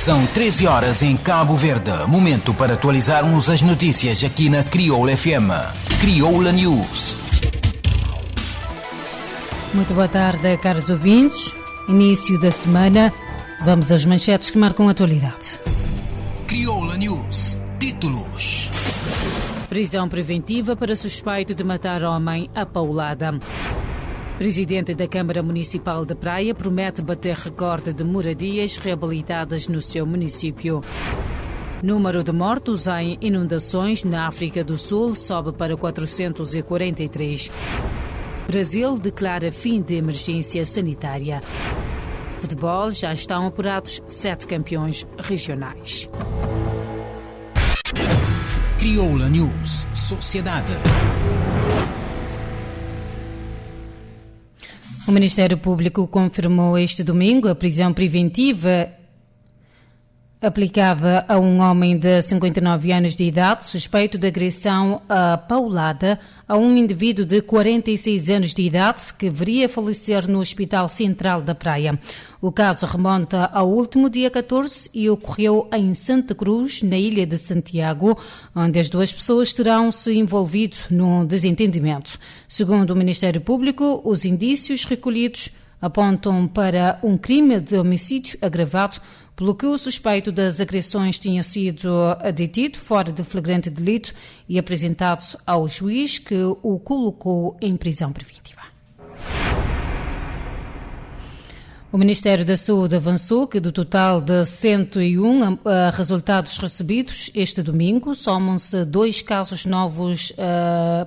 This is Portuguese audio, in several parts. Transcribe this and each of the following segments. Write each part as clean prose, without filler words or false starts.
São 13 horas em Cabo Verde. Momento para atualizarmos as notícias aqui na Crioula FM. Crioula News. Muito boa tarde, caros ouvintes. Início da semana. Vamos às manchetes que marcam a atualidade. Crioula News. Títulos. Prisão preventiva para suspeito de matar homem a paulada. Presidente da Câmara Municipal de Praia promete bater recorde de moradias reabilitadas no seu município. Número de mortos em inundações na África do Sul sobe para 443. Brasil declara fim de emergência sanitária. Futebol, já estão apurados 7 campeões regionais. Crioula News. Sociedade. O Ministério Público confirmou este domingo a prisão preventiva aplicada a um homem de 59 anos de idade, suspeito de agressão paulada a um indivíduo de 46 anos de idade que viria falecer no Hospital Central da Praia. O caso remonta ao último dia 14 e ocorreu em Santa Cruz, na Ilha de Santiago, onde as duas pessoas terão se envolvido num desentendimento. Segundo o Ministério Público, os indícios recolhidos apontam para um crime de homicídio agravado, pelo que o suspeito das agressões tinha sido detido fora de flagrante delito e apresentado ao juiz, que o colocou em prisão preventiva. O Ministério da Saúde avançou que do total de 101 resultados recebidos este domingo, somam-se 2 casos novos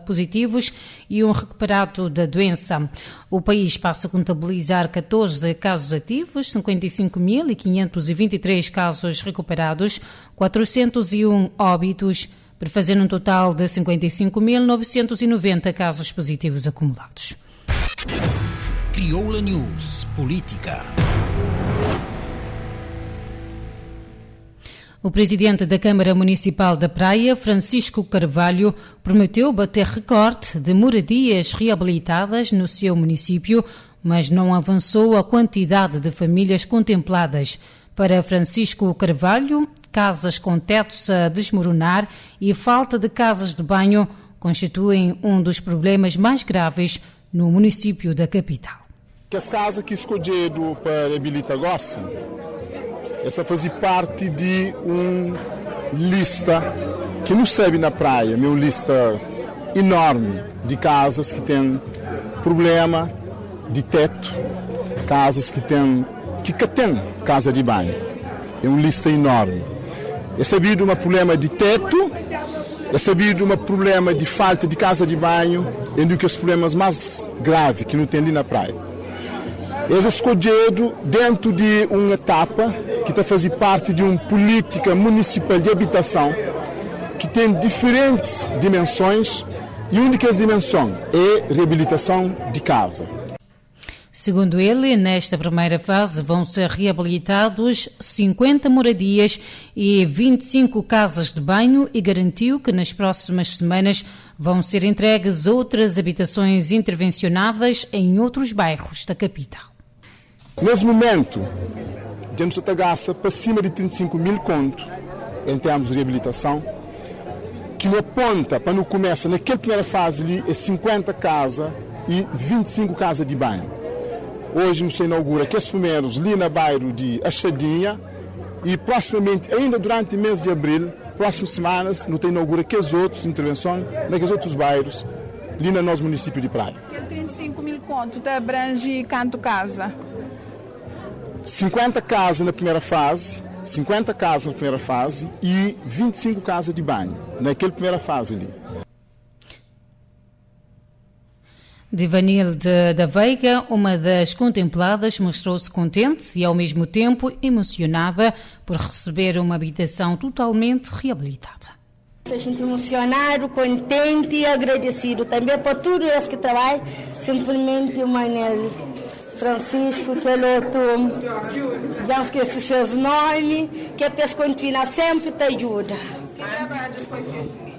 positivos e um recuperado da doença. O país passa a contabilizar 14 casos ativos, 55.523 casos recuperados, 401 óbitos, para fazer um total de 55.990 casos positivos acumulados. Crioula News. Política. O presidente da Câmara Municipal da Praia, Francisco Carvalho, prometeu bater recorde de moradias reabilitadas no seu município, mas não avançou a quantidade de famílias contempladas. Para Francisco Carvalho, casas com tetos a desmoronar e falta de casas de banho constituem um dos problemas mais graves no município da capital. As casas que escolheram para reabilitar agora, essa faz parte de uma lista que não serve na praia, mas uma lista enorme de casas que têm problema de teto, casas que têm casa de banho. É uma lista enorme. É sabido um problema de teto, é sabido um problema de falta de casa de banho, é um dos problemas mais graves que não tem ali na praia. Eles escolheram dentro de uma etapa que está fazendo parte de uma política municipal de habitação que tem diferentes dimensões e uma das dimensões é reabilitação de casa. Segundo ele, nesta primeira fase vão ser reabilitados 50 moradias e 25 casas de banho e garantiu que nas próximas semanas vão ser entregues outras habitações intervencionadas em outros bairros da capital. Nesse momento, temos a tagaça para cima de 35 mil contos em termos de reabilitação, que não aponta para não começar naquela primeira fase ali, é 50 casas e 25 casas de banho. Hoje nos inaugura aqueles primeiros ali na bairro de Achadinha e proximamente, ainda durante o mês de abril, próximas semanas, nos inaugura aqueles outros intervenções naqueles outros bairros ali no nosso município de Praia. Aquele 35 mil contos abrange quanto casa? 50 casas na primeira fase, e 25 casas de banho, naquela primeira fase ali. Divanil da Veiga, uma das contempladas, mostrou-se contente e ao mesmo tempo emocionada por receber uma habitação totalmente reabilitada. A gente emocionado, contente e agradecido também por tudo isso que trabalha, simplesmente o Manel Francisco, que ele já esqueci seus nomes, que a pessoa continua sempre te ajuda. Que trabalho foi feito?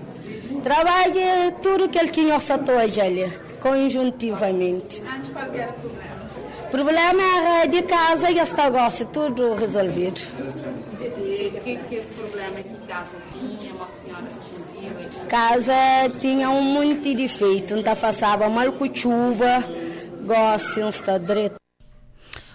Trabalho tudo que ele tinha orçado hoje ali, conjuntivamente. Antes qual era o problema? O problema era de casa e esta gosta, tudo resolvido. que esse problema que casa tinha, uma senhora que sentiu? Casa tinha muito defeito, não passava mal com chuva, gosto, está direito.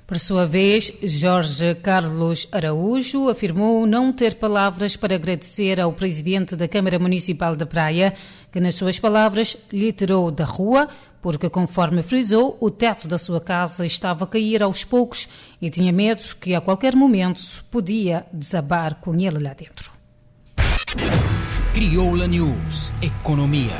Por sua vez, Jorge Carlos Araújo afirmou não ter palavras para agradecer ao presidente da Câmara Municipal da Praia, que, nas suas palavras, lhe tirou da rua, porque, conforme frisou, o teto da sua casa estava a cair aos poucos e tinha medo que, a qualquer momento, podia desabar com ele lá dentro. Crioula News, Economia.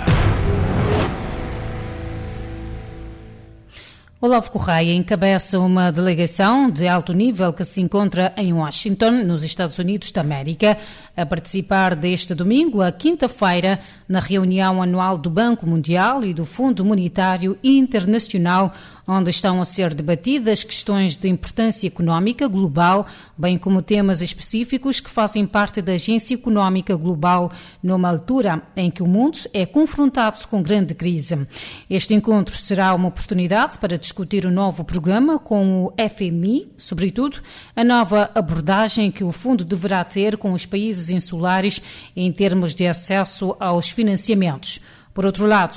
Olavo Correia encabeça uma delegação de alto nível que se encontra em Washington, nos Estados Unidos da América, a participar deste domingo, a quinta-feira, na reunião anual do Banco Mundial e do Fundo Monetário Internacional, onde estão a ser debatidas questões de importância económica global, bem como temas específicos que fazem parte da Agência Económica Global, numa altura em que o mundo é confrontado com grande crise. Este encontro será uma oportunidade para discutir o novo programa com o FMI, sobretudo a nova abordagem que o fundo deverá ter com os países insulares em termos de acesso aos financiamentos. Por outro lado,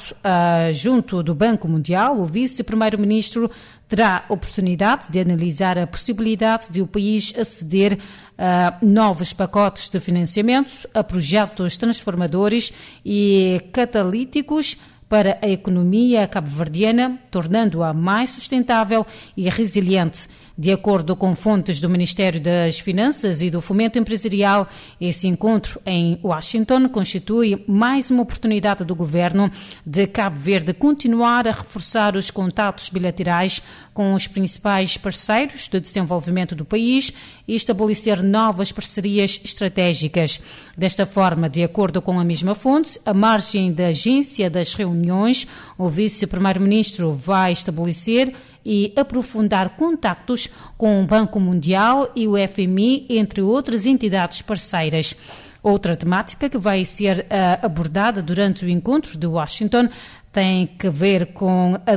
junto do Banco Mundial, o vice-primeiro-ministro terá oportunidade de analisar a possibilidade de o país aceder a novos pacotes de financiamento, a projetos transformadores e catalíticos para a economia cabo-verdiana, tornando-a mais sustentável e resiliente. De acordo com fontes do Ministério das Finanças e do Fomento Empresarial, esse encontro em Washington constitui mais uma oportunidade do governo de Cabo Verde continuar a reforçar os contatos bilaterais com os principais parceiros de desenvolvimento do país e estabelecer novas parcerias estratégicas. Desta forma, de acordo com a mesma fonte, à margem da agência das reuniões, o vice-primeiro-ministro vai estabelecer e aprofundar contactos com o Banco Mundial e o FMI, entre outras entidades parceiras. Outra temática que vai ser abordada durante o encontro de Washington tem que ver com a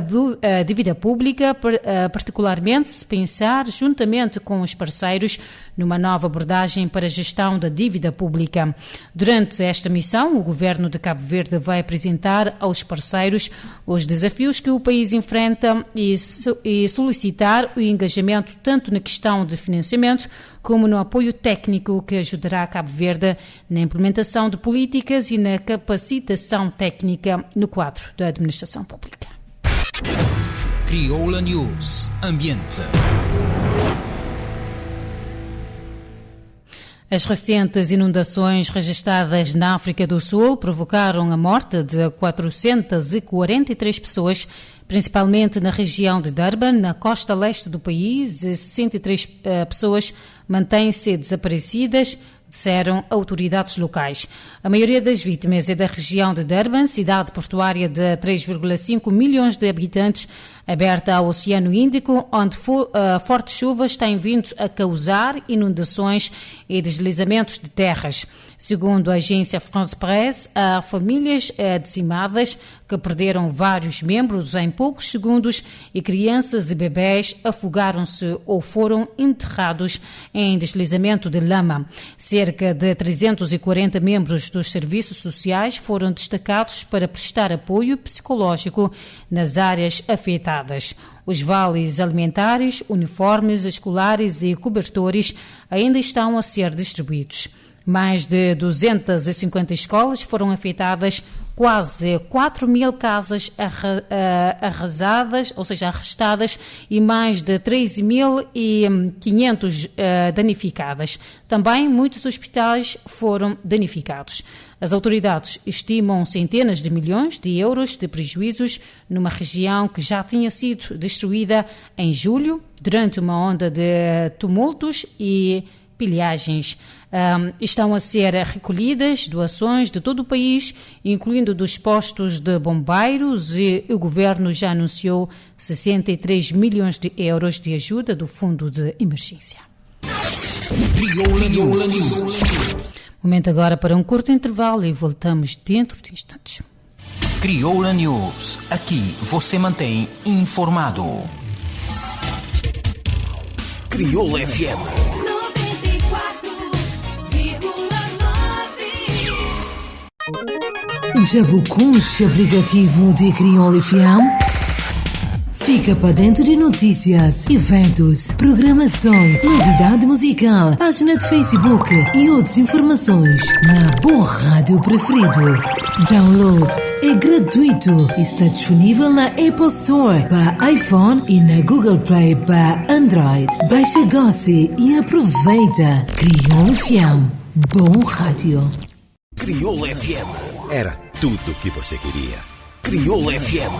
dívida pública, particularmente se pensar juntamente com os parceiros numa nova abordagem para a gestão da dívida pública. Durante esta missão, o governo de Cabo Verde vai apresentar aos parceiros os desafios que o país enfrenta e solicitar o engajamento tanto na questão de financiamento como no apoio técnico que ajudará Cabo Verde na implementação de políticas e na capacitação técnica no quadro da administração pública. Crioula News, Ambiente. As recentes inundações registradas na África do Sul provocaram a morte de 443 pessoas, principalmente na região de Durban, na costa leste do país. 63 pessoas mantêm-se desaparecidas, disseram autoridades locais. A maioria das vítimas é da região de Durban, cidade portuária de 3,5 milhões de habitantes, aberta ao Oceano Índico, onde fortes chuvas têm vindo a causar inundações e deslizamentos de terras. Segundo a agência France Presse, há famílias dizimadas que perderam vários membros em poucos segundos e crianças e bebés afogaram-se ou foram enterrados em deslizamento de lama. Cerca de 340 membros dos serviços sociais foram destacados para prestar apoio psicológico nas áreas afetadas. Os vales alimentares, uniformes escolares e cobertores ainda estão a ser distribuídos. Mais de 250 escolas foram afetadas, quase 4 mil casas arrasadas, ou seja, arrastadas, e mais de 13.500 danificadas. Também muitos hospitais foram danificados. As autoridades estimam centenas de milhões de euros de prejuízos numa região que já tinha sido destruída em julho, durante uma onda de tumultos e pilhagens. Estão a ser recolhidas doações de todo o país, incluindo dos postos de bombeiros, e o governo já anunciou 63 milhões de euros de ajuda do Fundo de Emergência. Crioula News. Momento agora para um curto intervalo e voltamos dentro de instantes. Crioula News. Aqui você mantém informado. Crioula FM. 94,3 Jabucunche aplicativo de Crioula FM. Fica para dentro de notícias, eventos, programação, novidade musical, página de Facebook e outras informações na boa rádio preferido. Download é gratuito e está disponível na Apple Store para iPhone e na Google Play para Android. Baixa, goce e aproveita. Crioula FM. Bom rádio. Crioula FM. Era tudo o que você queria. Crioula FM.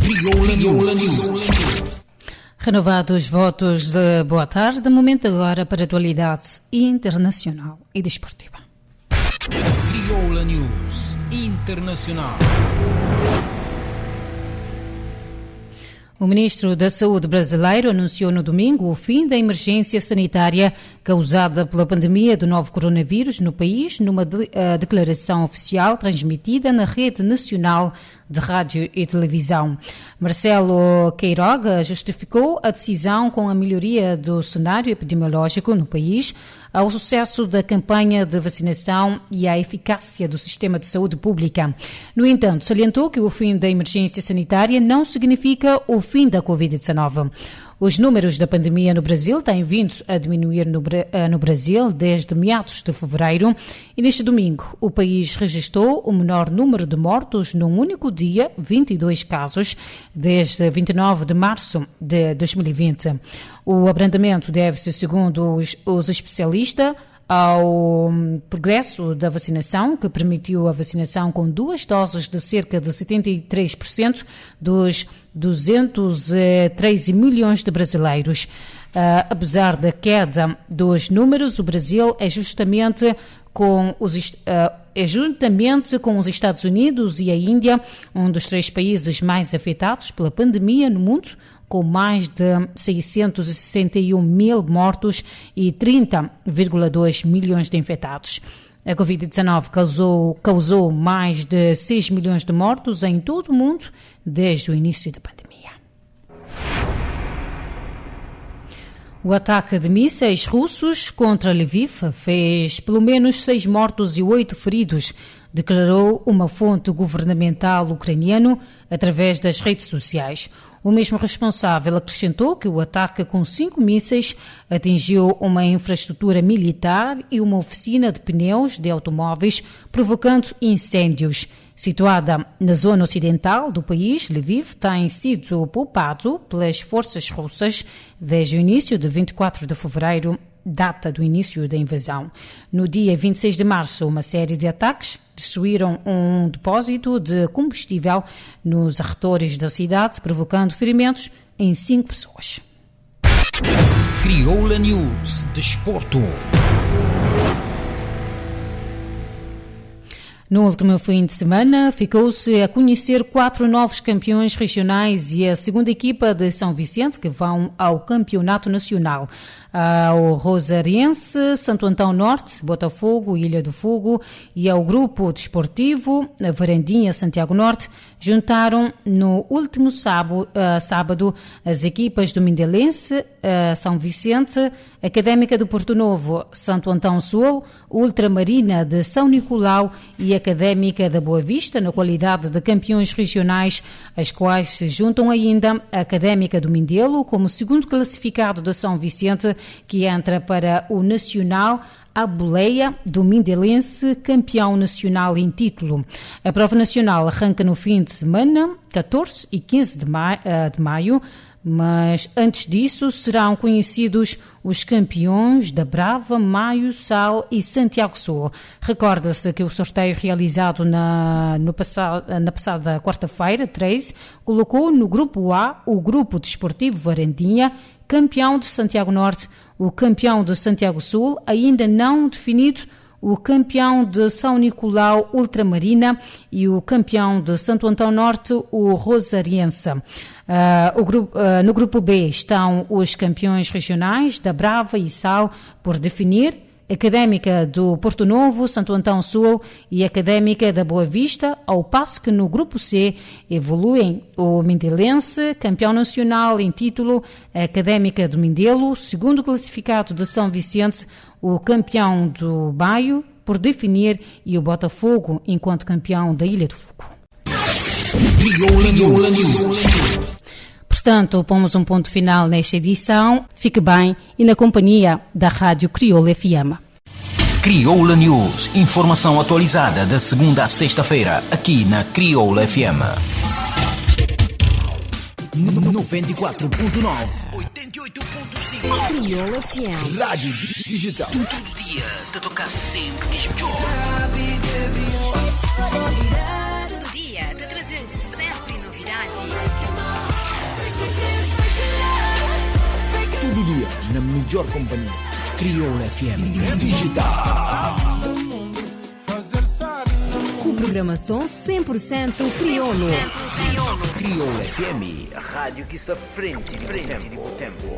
Crioula News. Renovados votos de boa tarde, momento agora para a atualidade internacional e desportiva. Crioula News Internacional. O ministro da Saúde brasileiro anunciou no domingo o fim da emergência sanitária causada pela pandemia do novo coronavírus no país, numa declaração oficial transmitida na rede nacional de rádio e televisão. Marcelo Queiroga justificou a decisão com a melhoria do cenário epidemiológico no país, ao sucesso da campanha de vacinação e à eficácia do sistema de saúde pública. No entanto, salientou que o fim da emergência sanitária não significa o fim da Covid-19. Os números da pandemia no Brasil têm vindo a diminuir no Brasil desde meados de fevereiro e neste domingo o país registrou o menor número de mortos num único dia, 22 casos, desde 29 de março de 2020. O abrandamento deve-se, segundo os especialistas, ao progresso da vacinação, que permitiu a vacinação com 2 doses de cerca de 73% dos 213 milhões de brasileiros. Apesar da queda dos números, o Brasil é juntamente com os Estados Unidos e a Índia um dos 3 países mais afetados pela pandemia no mundo, com mais de 661 mil mortos e 30,2 milhões de infectados. A Covid-19 causou mais de 6 milhões de mortos em todo o mundo desde o início da pandemia. O ataque de mísseis russos contra Lviv fez pelo menos 6 mortos e 8 feridos, declarou uma fonte governamental ucraniana através das redes sociais. O mesmo responsável acrescentou que o ataque com 5 mísseis atingiu uma infraestrutura militar e uma oficina de pneus de automóveis, provocando incêndios. Situada na zona ocidental do país, Lviv tem sido poupado pelas forças russas desde o início de 24 de fevereiro, data do início da invasão. No dia 26 de março, uma série de ataques destruíram um depósito de combustível nos arredores da cidade, provocando ferimentos em 5 pessoas. Crioula News Desporto. No último fim de semana, ficou-se a conhecer 4 novos campeões regionais e a segunda equipa de São Vicente que vão ao Campeonato Nacional. Ao Rosariense, Santo Antão Norte, Botafogo, Ilha do Fogo e ao Grupo Desportivo Varandinha Santiago Norte juntaram no último sábado as equipas do Mindelense, São Vicente, Académica do Porto Novo, Santo Antão Sul, Ultramarina de São Nicolau e Académica da Boa Vista, na qualidade de campeões regionais, as quais se juntam ainda a Académica do Mindelo como segundo classificado de São Vicente, que entra para o Nacional a boleia do Mindelense, campeão nacional em título. A prova nacional arranca no fim de semana, 14 e 15 de maio, mas antes disso serão conhecidos os campeões da Brava, Maio, Sal e Santiago Sul. Recorda-se que o sorteio realizado na passada quarta-feira, 13, colocou no Grupo A o Grupo Desportivo Varandinha, campeão de Santiago Norte, o campeão de Santiago Sul, ainda não definido, o campeão de São Nicolau Ultramarina e o campeão de Santo Antão Norte, o Rosariense. No grupo B estão os campeões regionais da Brava e Sal por definir, Académica do Porto Novo, Santo Antão Sul e Académica da Boa Vista, ao passo que no grupo C evoluem o Mindelense, campeão nacional em título, a Académica do Mindelo, segundo classificado de São Vicente, o campeão do Baio, por definir, e o Botafogo enquanto campeão da Ilha do Fogo. Crioula News. Portanto, pomos um ponto final nesta edição. Fique bem e na companhia da Rádio Crioula FM. Crioula News. Informação atualizada da segunda à sexta-feira, aqui na Crioula FM. 94.9, 88.5. Crioula FM. Rádio digital. Todo dia, te tocar sempre melhor. Todo dia te trazer sempre novidade. Todo dia, na melhor companhia. Crioula FM. Digital. Com programação 100% crioulo. Crioula FM, a rádio que está frente do tempo.